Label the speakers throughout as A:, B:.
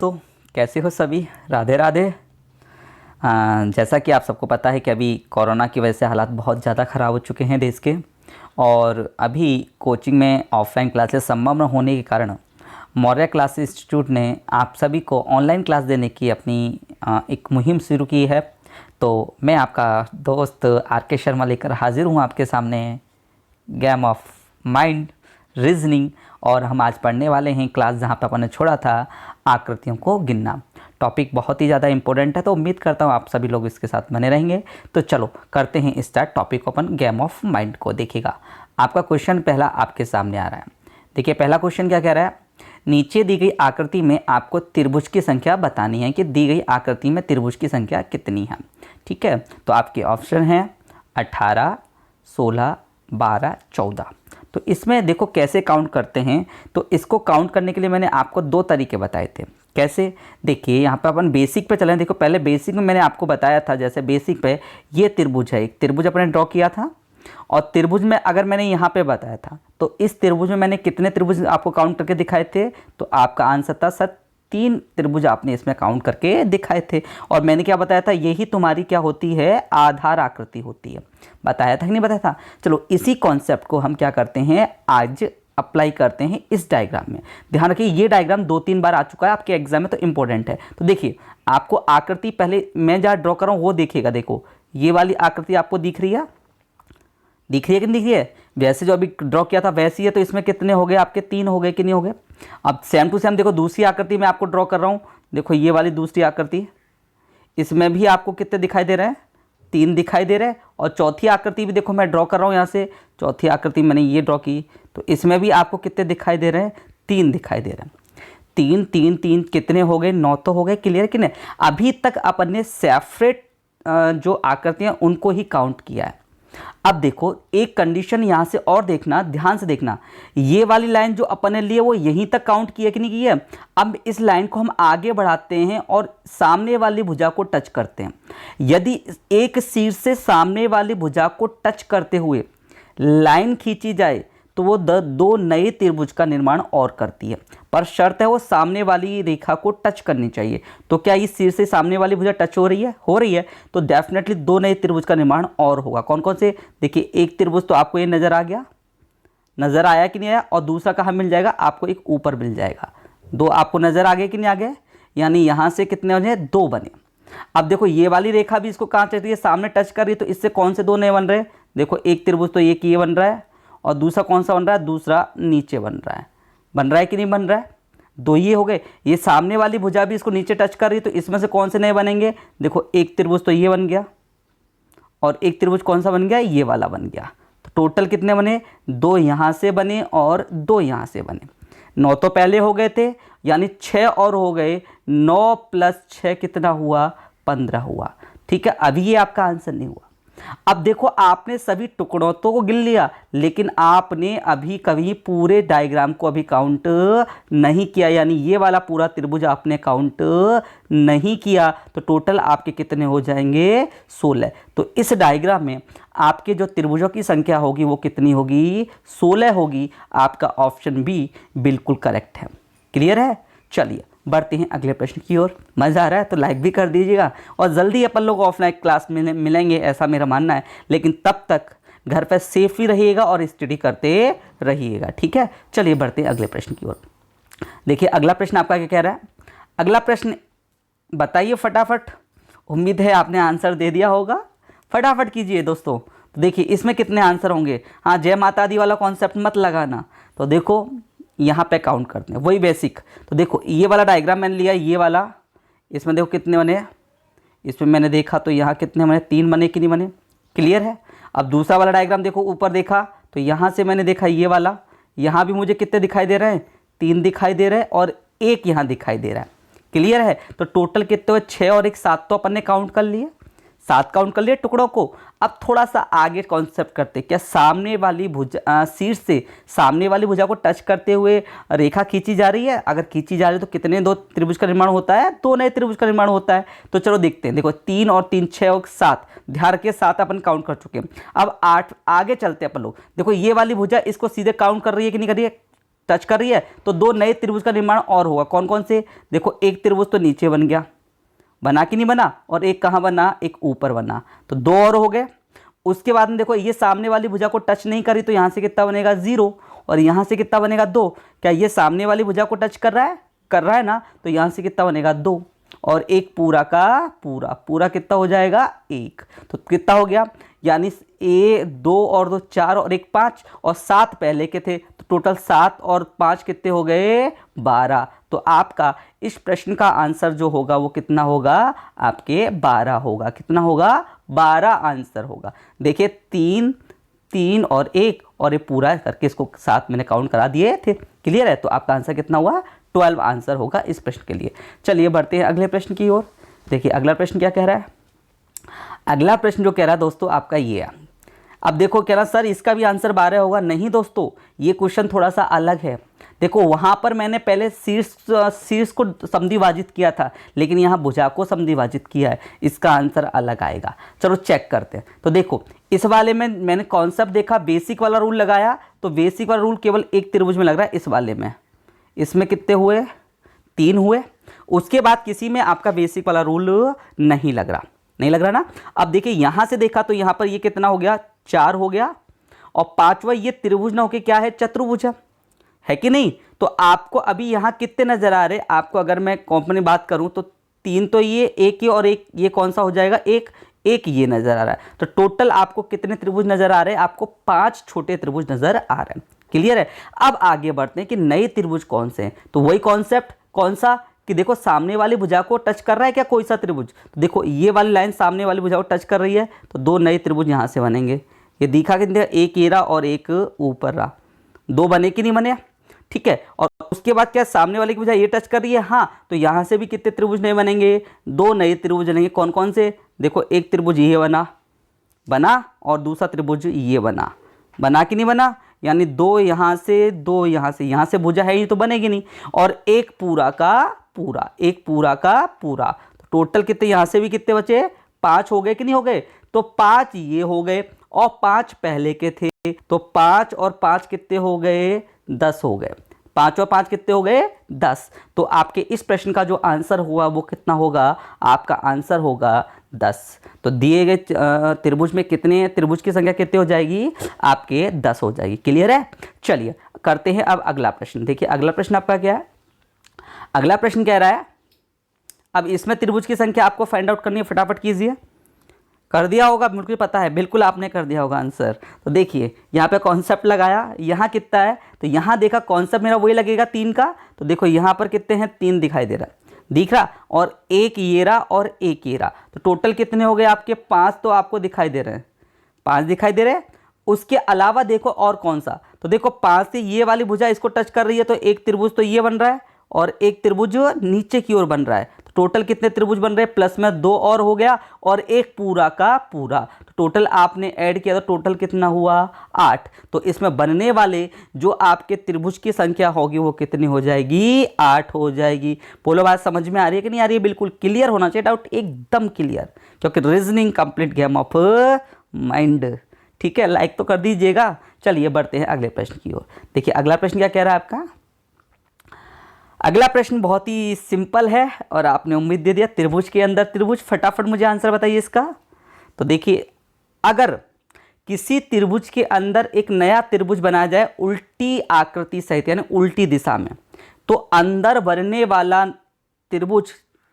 A: तो कैसे हो सभी, राधे राधे। जैसा कि आप सबको पता है कि अभी कोरोना की वजह से हालात बहुत ज़्यादा ख़राब हो चुके हैं देश के। और अभी कोचिंग में ऑफलाइन क्लासेस संभव न होने के कारण मौर्य क्लास इंस्टीट्यूट ने आप सभी को ऑनलाइन क्लास देने की अपनी एक मुहिम शुरू की है। तो मैं आपका दोस्त आर के शर्मा लेकर हाजिर हूँ आपके सामने गेम ऑफ माइंड रीजनिंग। और हम आज पढ़ने वाले हैं क्लास जहाँ पर अपन ने छोड़ा था, आकृतियों को गिनना। टॉपिक बहुत ही ज़्यादा इंपॉर्टेंट है, तो उम्मीद करता हूँ आप सभी लोग इसके साथ बने रहेंगे। तो चलो करते हैं start topic upon game of mind को। देखिएगा आपका क्वेश्चन पहला आपके सामने आ रहा है। देखिए पहला क्वेश्चन क्या कह रहा है, नीचे दी गई आकृति में आपको त्रिभुज की संख्या बतानी है कि दी गई आकृति में त्रिभुज की संख्या कितनी है। ठीक है, तो आपके ऑप्शन हैं 18, 16, 12, 14। तो इसमें देखो कैसे काउंट करते हैं। तो इसको काउंट करने के लिए मैंने आपको दो तरीके बताए थे। कैसे, देखिए यहाँ पे अपन बेसिक पे चलें। देखो पहले बेसिक में मैंने आपको बताया था, जैसे बेसिक पे ये त्रिभुज है, एक त्रिभुज अपने ड्रॉ किया था। और त्रिभुज में अगर मैंने यहाँ पे बताया था तो इस त्रिभुज में मैंने कितने त्रिभुज आपको काउंट करके दिखाए थे, तो आपका आंसर था सर 3 त्रिभुज आपने इसमें काउंट करके दिखाए थे। और मैंने क्या बताया था, यही तुम्हारी क्या होती है, आधार आकृति होती है। बताया था कि नहीं बताया था। चलो इसी कॉन्सेप्ट को हम क्या करते हैं, आज अप्लाई करते हैं इस डायग्राम में। ध्यान रखिए ये डायग्राम 2-3 बार आ चुका है आपके एग्जाम में, तो इंपॉर्टेंट है। तो देखिए आपको आकृति पहले मैं जहाँ ड्रॉ कर रहा हूँ वो देखिएगा। देखो ये वाली आकृति आपको दिख रही है, दिख रही है कि नहीं दिख रही है। वैसे जो अभी ड्रॉ किया था वैसी है, तो इसमें कितने हो गए आपके, 3 हो गए कि नहीं हो गए। अब सेम टू सेम देखो दूसरी आकृति में आपको ड्रॉ कर रहा हूँ। देखो ये वाली दूसरी आकृति, इसमें भी आपको कितने दिखाई दे रहे हैं, 3 दिखाई दे रहे हैं। और चौथी आकृति भी देखो मैं ड्रॉ कर रहा हूँ यहाँ से, चौथी आकृति मैंने ये ड्रॉ की, तो इसमें भी आपको कितने दिखाई दे रहे हैं, 3 दिखाई दे रहे हैं। 3 3 3 कितने हो गए, 9 तो हो गए। क्लियर कि नहीं। अभी तक अपन ने सेपरेट जो आकृतियाँ उनको ही काउंट किया है। अब देखो एक कंडीशन यहां से और देखना, ध्यान से देखना, ये वाली लाइन जो अपन ने ली है वो यहीं तक काउंट की है कि नहीं की है। अब इस लाइन को हम आगे बढ़ाते हैं और सामने वाली भुजा को टच करते हैं। यदि एक शीर्ष से सामने वाली भुजा को टच करते हुए लाइन खींची जाए तो वो 2 नए त्रिभुज का निर्माण और करती है, पर शर्त है वो सामने वाली रेखा को टच करनी चाहिए। तो क्या इस शीर्ष से सामने वाली भुजा टच हो रही है, हो रही है, तो डेफिनेटली 2 नए त्रिभुज का निर्माण और होगा। कौन कौन से, देखिए एक त्रिभुज तो आपको ये नजर आ गया, नजर आया कि नहीं आया। और दूसरा कहाँ मिल जाएगा आपको, एक ऊपर मिल जाएगा। 2 आपको नजर आ गए कि नहीं आ गए, यानी यहां से कितने बने, 2 बने। अब देखो ये वाली रेखा भी इसको कहाँ चलती है, सामने टच कर रही है, तो इससे कौन से 2 नए बन रहे हैं। देखो एक त्रिभुज तो एक ये बन रहा है, और दूसरा कौन सा बन रहा है, दूसरा नीचे बन रहा है कि नहीं बन रहा है। 2 ये हो गए। ये सामने वाली भुजा भी इसको नीचे टच कर रही है, तो इसमें से कौन से नए बनेंगे, देखो एक त्रिभुज तो ये बन गया, और एक त्रिभुज कौन सा बन गया, ये वाला बन गया। तो टोटल कितने बने, 2 यहाँ से बने और 2 यहाँ से बने। 9 तो पहले हो गए थे, यानी 6 और हो गए। 9 + 6 कितना हुआ, 15 हुआ। ठीक है, अभी ये आपका आंसर नहीं हुआ। अब देखो आपने सभी टुकड़ों तो को गिन लिया, लेकिन आपने अभी कभी पूरे डायग्राम को अभी काउंट नहीं किया, यानी ये वाला पूरा त्रिभुज आपने काउंट नहीं किया। तो टोटल आपके कितने हो जाएंगे, 16। तो इस डायग्राम में आपके जो त्रिभुजों की संख्या होगी वो कितनी होगी, 16 होगी। आपका ऑप्शन बी बिल्कुल करेक्ट है। क्लियर है। चलिए बढ़ते हैं अगले प्रश्न की ओर। मज़ा आ रहा है तो लाइक भी कर दीजिएगा, और जल्दी अपन लोग ऑफलाइन क्लास में मिलेंगे ऐसा मेरा मानना है। लेकिन तब तक घर पर सेफली रहिएगा और स्टडी करते रहिएगा। ठीक है, चलिए बढ़ते हैं अगले प्रश्न की ओर। देखिए अगला प्रश्न आपका क्या कह रहा है, अगला प्रश्न बताइए फटाफट। उम्मीद है आपने आंसर दे दिया होगा, फटाफट कीजिए दोस्तों। तो देखिए इसमें कितने आंसर होंगे। हाँ, जय माता दी वाला कॉन्सेप्ट मत लगाना। तो देखो यहाँ पे काउंट करते हैं, वही बेसिक। तो देखो ये वाला डायग्राम मैंने लिया, ये वाला, इसमें देखो कितने बने, इसमें मैंने देखा तो यहाँ कितने बने, 3 बने कि नहीं बने। क्लियर है। अब दूसरा वाला डायग्राम देखो, ऊपर देखा तो यहाँ से मैंने देखा ये वाला, यहाँ भी मुझे कितने दिखाई दे रहे हैं, 3 दिखाई दे रहे हैं, और 1 यहाँ दिखाई दे रहा है। क्लियर है। तो टोटल कितने हुए, 6 और 1 7 तो अपन ने काउंट कर लिए, 7 काउंट कर लिए टुकड़ों को। अब थोड़ा सा आगे कॉन्सेप्ट करते, क्या सामने वाली भुजा शीर्ष से सामने वाली भुजा को टच करते हुए रेखा खींची जा रही है। अगर खींची जा रही है तो कितने 2 त्रिभुज का निर्माण होता है, 2 नए त्रिभुज का निर्माण होता है। तो चलो देखते हैं। देखो 3 और 3 6 और 7, ध्यान रखिए 7 अपन काउंट कर चुके हैं। अब 8 आगे चलते हैं अपन लोग। देखो ये वाली भुजा इसको सीधे काउंट कर रही है कि नहीं कर रही है, टच कर रही है तो दो नए त्रिभुज का निर्माण और होगा। कौन कौन से? देखो एक त्रिभुज तो नीचे बन गया, बना कि नहीं बना, और एक कहाँ बना, एक ऊपर बना, तो दो और हो गए। उसके बाद में देखो ये सामने वाली भुजा को टच नहीं करी तो यहाँ से कितना बनेगा 0, और यहाँ से कितना बनेगा 2। क्या ये सामने वाली भुजा को टच कर रहा है? कर रहा है ना, तो यहाँ से कितना बनेगा 2, और एक पूरा का पूरा, पूरा कितना हो जाएगा 1, तो कितना हो गया, यानी ए 2 और 2 4 और 1 5 और 7 पहले के थे, तो टोटल 7 और 5 कितने हो गए 12। तो आपका इस प्रश्न का आंसर जो होगा वो कितना होगा, आपके 12 होगा। कितना होगा? 12 आंसर होगा। देखिए 3 3 और 1 और ये पूरा करके इसको साथ मैंने काउंट करा दिए थे। क्लियर है? तो आपका आंसर कितना हुआ, 12 आंसर होगा इस प्रश्न के लिए। चलिए बढ़ते हैं अगले प्रश्न की ओर। देखिए अगला प्रश्न क्या कह रहा है। अगला प्रश्न जो कह रहा है दोस्तों आपका ये है। अब देखो कह रहा सर इसका भी आंसर 12 होगा। नहीं दोस्तों, ये क्वेश्चन थोड़ा सा अलग है। देखो वहां पर मैंने पहले शीर्ष को समद्विभाजित किया था, लेकिन यहाँ भुजा को समद्विभाजित किया है, इसका आंसर अलग आएगा। चलो चेक करते हैं। तो देखो इस वाले में मैंने कॉन्सेप्ट देखा, बेसिक वाला रूल लगाया, तो बेसिक वाला रूल केवल एक त्रिभुज में लग रहा है। इस वाले में, इसमें कितने हुए, 3 हुए। उसके बाद किसी में आपका बेसिक वाला रूल नहीं लग रहा, नहीं लग रहा ना। अब देखिए यहां से देखा तो यहां पर ये कितना हो गया, 4 हो गया, और पांचवा ये त्रिभुज ना होके क्या है, चतुर्भुज है कि नहीं। तो आपको अभी यहां कितने नजर आ रहे, आपको अगर मैं कॉम्पनी बात करूं तो 3 तो ये, एक ये और एक ये कौन सा हो जाएगा, एक ये नजर आ रहा है। तो टोटल आपको कितने त्रिभुज नजर आ रहे हैं, आपको 5 छोटे त्रिभुज नजर आ रहे हैं। क्लियर है? अब आगे बढ़ते हैं कि नए त्रिभुज कौन से हैं। तो वही कॉन्सेप्ट, कौन सा, कि देखो सामने वाली भुजा को टच कर रहा है क्या कोई सा त्रिभुज। तो देखो ये वाली लाइन सामने वाली भुजा को टच कर रही है, तो दो नए त्रिभुज यहां से बनेंगे। ये दिखा कि एक ये रहा और एक ऊपर रहा, दो बने कि नहीं बने। ठीक है, और उसके बाद क्या, सामने वाली की भुजा ये टच कर रही है, हाँ, तो यहां से भी कितने त्रिभुज नए बनेंगे, दो नए त्रिभुज बनेंगे। कौन कौन से? देखो एक त्रिभुज ये बना और दूसरा त्रिभुज ये बना कि नहीं बना, यानी दो यहां से, दो यहां से भुजा है ही तो बनेगी नहीं, और एक पूरा का पूरा, एक पूरा का पूरा। तो टोटल कितने, यहां से भी कितने बचे, 5 हो गए कि नहीं हो गए। तो 5 ये हो गए और 5 पहले के थे, तो 5 और 5 कितने हो गए, 10 हो गए। 5 और 5 कितने हो गए, 10। तो आपके इस प्रश्न का जो आंसर हुआ वो कितना होगा, आपका आंसर होगा 10। तो दिए गए त्रिभुज में कितने, त्रिभुज की संख्या कितनी हो जाएगी, आपके 10 हो जाएगी। क्लियर है? चलिए करते हैं अब अगला प्रश्न। देखिए अगला प्रश्न आपका क्या है। अगला प्रश्न कह रहा है, अब इसमें त्रिभुज की संख्या आपको फाइंड आउट करनी है, फटाफट कीजिए। कर दिया होगा, मुझे पता है, बिल्कुल आपने कर दिया होगा आंसर। तो देखिए यहाँ पे कॉन्सेप्ट लगाया, यहाँ कितना है, तो यहाँ देखा कॉन्सेप्ट मेरा वही लगेगा 3 का। तो देखो यहाँ पर कितने हैं, 3 दिखाई दे रहा है, दिख रहा, और एक ये रहा और एक ये रहा, तो टोटल कितने हो गए आपके, 5 तो आपको दिखाई दे रहे हैं, 5 दिखाई दे रहे हैं। उसके अलावा देखो और कौन सा, तो देखो 5 से ये वाली भुजा इसको टच कर रही है, तो एक त्रिभुज तो ये बन रहा है और एक त्रिभुज नीचे की ओर बन रहा है। तो टोटल कितने त्रिभुज बन रहे हैं, प्लस में 2 और हो गया, और एक पूरा का पूरा। तो टोटल आपने ऐड किया तो टोटल कितना हुआ, 8। तो इसमें बनने वाले जो आपके त्रिभुज की संख्या होगी वो कितनी हो जाएगी, 8 हो जाएगी। बोलो बात समझ में आ रही है कि नहीं आ रही है? बिल्कुल क्लियर होना चाहिए, डाउट एकदम क्लियर, क्योंकि reasoning complete game of mind. ठीक है, लाइक तो कर दीजिएगा। चलिए बढ़ते हैं अगले प्रश्न की ओर। देखिए अगला प्रश्न क्या कह रहा है आपका। अगला प्रश्न बहुत ही सिंपल है और आपने उम्मीद दे दिया, त्रिभुज के अंदर त्रिभुज। फटाफट मुझे आंसर बताइए इसका। तो देखिए अगर किसी त्रिभुज के अंदर एक नया त्रिभुज बनाया जाए उल्टी आकृति सहित, यानी उल्टी दिशा में, तो अंदर बनने वाला त्रिभुज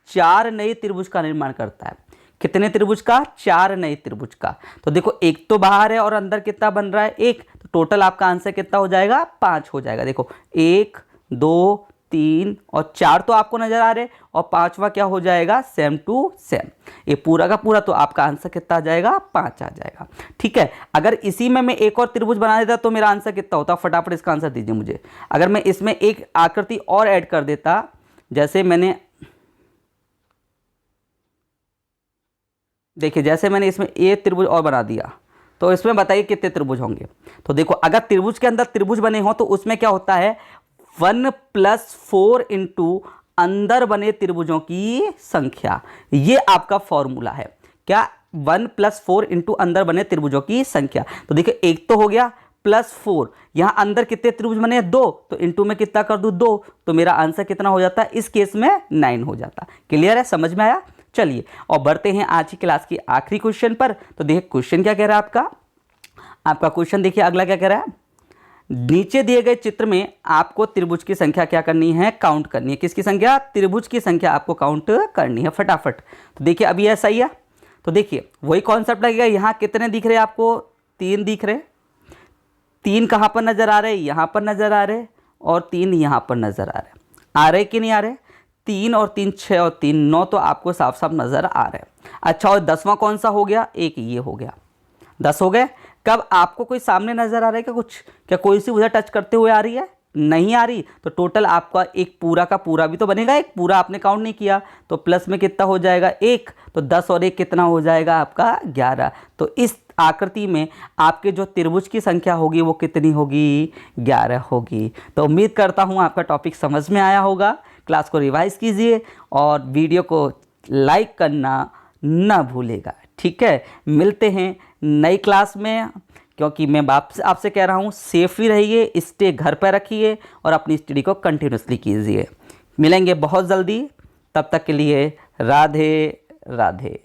A: 4 नए त्रिभुज का निर्माण करता है। कितने त्रिभुज का, 4 नए त्रिभुज का। तो देखो एक तो बाहर है और अंदर कितना बन रहा है, 1। तो टोटल आपका आंसर कितना हो जाएगा, 5 हो जाएगा। देखो 1 2 3 और 4 तो आपको नजर आ रहे, और 5वां क्या हो जाएगा, सेम टू सेम। ये पूरा का पूरा, तो आपका आंसर कितना आ जाएगा, 5 आ जाएगा। ठीक है, अगर इसी में मैं एक और त्रिभुज बना देता तो मेरा आंसर कितना होता, फटाफट इसका आंसर दीजिए मुझे। अगर मैं इसमें एक आकृति और ऐड कर देता, जैसे मैंने, देखिए जैसे मैंने इसमें एक त्रिभुज और बना दिया, तो इसमें बताइए कितने त्रिभुज होंगे। तो देखो अगर त्रिभुज के अंदर त्रिभुज बने हो तो उसमें क्या होता है, 1 + 4 इंटू अंदर बने त्रिभुजों की संख्या। ये आपका फॉर्मूला है क्या, 1 + 4 इंटू अंदर बने त्रिभुजों की संख्या। तो देखिए एक तो हो गया, +4। यहाँ अंदर कितने त्रिभुज बने हैं? 2, तो इंटू में कितना कर दूँ? 2, तो मेरा आंसर कितना हो जाता है? इस केस में 9 हो जाता। क्लियर है? समझ में आया? चलिए और बढ़ते हैं आज की क्लास की आखिरी क्वेश्चन पर। तो देखिए क्वेश्चन क्या कह रहा है आपका क्वेश्चन देखिए अगला क्या कह रहा है। नीचे दिए गए चित्र में आपको त्रिभुज की संख्या क्या करनी है? काउंट करनी है। किसकी संख्या? त्रिभुज की संख्या आपको काउंट करनी है फटाफट। तो देखिए अभी ऐसा ही है, तो देखिए वही कॉन्सेप्ट लगेगा। यहाँ कितने दिख रहे हैं आपको? 3 दिख रहे। 3 कहाँ पर नजर आ रहे? यहाँ पर नजर आ रहे, और 3 यहाँ पर नजर आ रहे कि नहीं आ रहे? 3 और 3 6 और 3 9 तो आपको साफ साफ नजर आ रहे हैं। अच्छा और 10वां कौन सा हो गया? एक ये हो गया। 10 हो गए। कब आपको कोई सामने नजर आ रहा है क्या? कुछ क्या कोई सी उधर टच करते हुए आ रही है? नहीं आ रही। तो टोटल आपका एक पूरा का पूरा भी तो बनेगा। एक पूरा आपने काउंट नहीं किया, तो प्लस में कितना हो जाएगा? 1। तो 10 और 1 कितना हो जाएगा आपका? 11। तो इस आकृति में आपके जो त्रिभुज की संख्या होगी वो कितनी होगी? 11 होगी। तो उम्मीद करता हूँ आपका टॉपिक समझ में आया होगा। क्लास को रिवाइज कीजिए और वीडियो को लाइक करना ना भूलेगा। ठीक है, मिलते हैं नई क्लास में। क्योंकि मैं आपसे कह रहा हूँ सेफली रहिए, स्टे घर पर रखिए और अपनी स्टडी को कंटिन्यूसली कीजिए। मिलेंगे बहुत जल्दी, तब तक के लिए राधे राधे।